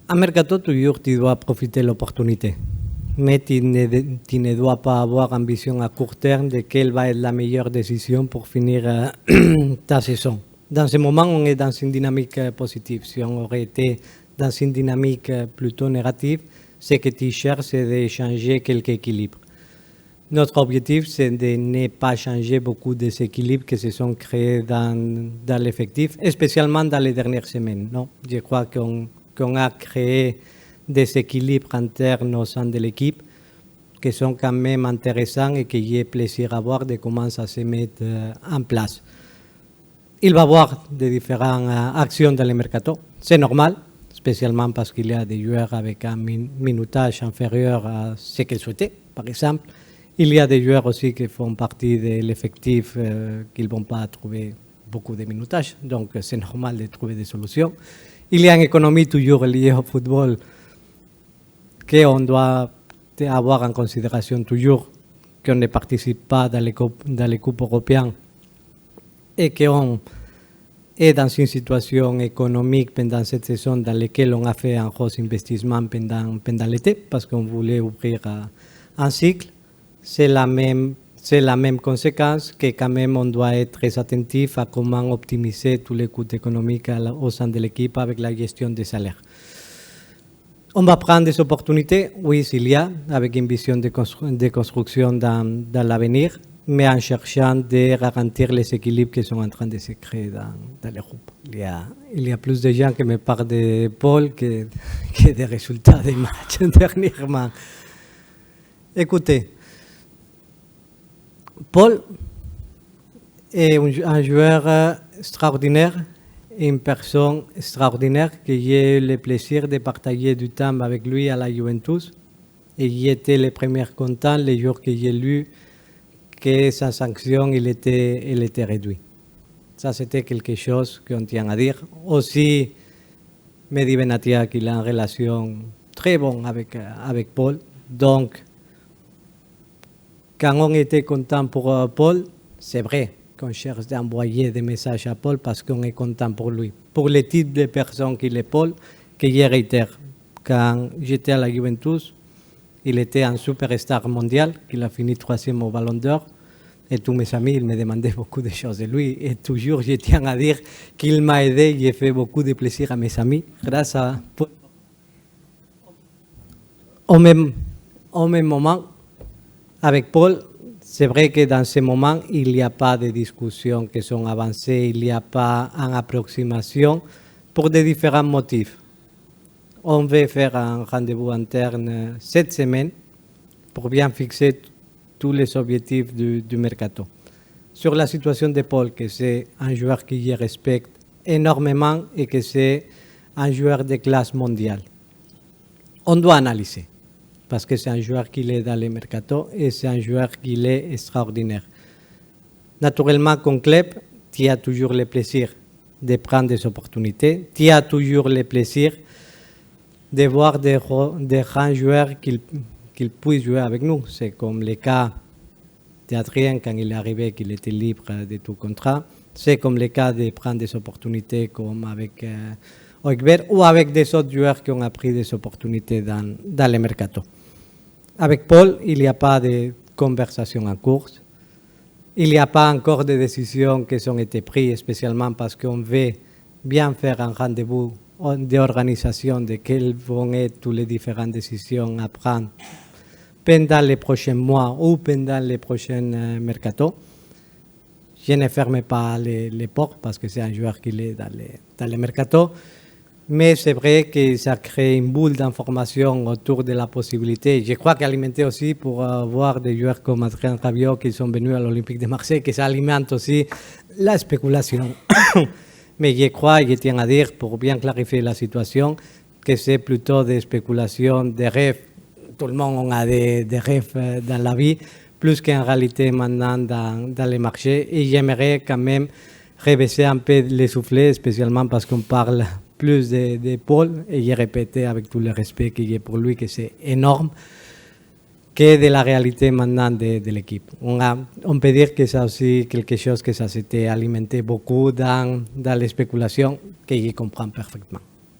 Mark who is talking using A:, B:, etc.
A: Un mercato, toujours, tu dois profiter de l'opportunité. Mais tu ne dois pas avoir ambition à court terme de quelle va être la meilleure décision pour finir ta saison. Dans ce moment, on est dans une dynamique positive. Si on aurait été dans une dynamique plutôt négative, ce que tu cherches, c'est de changer quelques équilibres. Notre objectif, c'est de ne pas changer beaucoup des équilibres qui se sont créés dans l'effectif, spécialement dans les dernières semaines. Non, je crois qu'on a créé des équilibres internes au sein de l'équipe qui sont quand même intéressants et que j'ai plaisir à voir de comment ça se met en place. Il va y avoir des différentes actions dans le mercato. C'est normal, spécialement parce qu'il y a des joueurs avec un minutage inférieur à ce qu'ils souhaitaient, par exemple. Il y a des joueurs aussi qui font partie de l'effectif qui ne vont pas trouver beaucoup de minutage, donc c'est normal de trouver des solutions. Il y a une économie toujours liée au football qu'on doit avoir en considération toujours, qu'on ne participe pas dans les coupes européennes et qu'on est dans une situation économique pendant cette saison dans laquelle on a fait un gros investissement pendant l'été parce qu'on voulait ouvrir un cycle. C'est la même conséquence que quand même on doit être très attentif à comment optimiser tous les coûts économiques au sein de l'équipe avec la gestion des salaires. On va prendre des opportunités, oui, s'il y a, avec une vision de construction dans l'avenir, mais en cherchant de garantir les équilibres qui sont en train de se créer dans le groupe. Il y a plus de gens qui me parlent de Paul que des résultats des matchs dernièrement. Écoutez, Paul est un joueur extraordinaire, une personne extraordinaire que j'ai eu le plaisir de partager du temps avec lui à la Juventus. Et j'étais le premier content le jour que j'ai lu que sa sanction il était réduite. Ça, c'était quelque chose qu'on tient à dire. Aussi, me dit Benatia qu'il a une relation très bonne avec Paul. Donc, quand on était content pour Paul, c'est vrai qu'on cherche d'envoyer des messages à Paul parce qu'on est content pour lui. Pour le type de personne qu'il est Paul, que je réitère, quand j'étais à la Juventus, il était un superstar mondial, qu'il a fini 3e au Ballon d'Or. Et tous mes amis, ils me demandaient beaucoup de choses de lui. Et toujours, je tiens à dire qu'il m'a aidé. J'ai fait beaucoup de plaisir à mes amis grâce à Paul. Au même moment, avec Paul, c'est vrai que dans ce moment, il n'y a pas de discussions qui sont avancées, il n'y a pas une approximation pour des différents motifs. On va faire un rendez-vous interne cette semaine pour bien fixer tous les objectifs du mercato. Sur la situation de Paul, que c'est un joueur que je respecte énormément et que c'est un joueur de classe mondiale, on doit analyser. Parce que c'est un joueur qui est dans le mercato et c'est un joueur qui est extraordinaire. Naturellement, comme club, tu as toujours le plaisir de prendre des opportunités, tu as toujours le plaisir de voir des grands joueurs qu'ils puissent jouer avec nous. C'est comme le cas d'Adrien quand il est arrivé, qu'il était libre de tout contrat. C'est comme le cas de prendre des opportunités comme avec Oekber ou avec des autres joueurs qui ont pris des opportunités dans le mercato. Avec Paul, il n'y a pas de conversation en cours. Il n'y a pas encore de décisions qui ont été prises, spécialement parce qu'on veut bien faire un rendez-vous d'organisation de quelles vont être toutes les différentes décisions à prendre pendant les prochains mois ou pendant les prochains mercato. Je ne ferme pas les portes parce que c'est un joueur qui est dans le mercato. Mais c'est vrai que ça crée une boule d'information autour de la possibilité. Je crois qu'alimenter aussi pour voir des joueurs comme Adrien Rabiot qui sont venus à l'Olympique de Marseille, que ça alimente aussi la spéculation. Mais je crois, et je tiens à dire, pour bien clarifier la situation, que c'est plutôt des spéculations, des rêves. Tout le monde a des rêves dans la vie, plus qu'en réalité maintenant dans les marchés. Et j'aimerais quand même rebaisser un peu les soufflets, spécialement parce qu'on parle plus de Paul, et j'ai répété avec tout le respect que j'ai pour lui, que c'est énorme, que de la réalité maintenant de l'équipe. On peut dire que c'est aussi quelque chose que ça s'était alimenté beaucoup dans les spéculations, que je comprends parfaitement.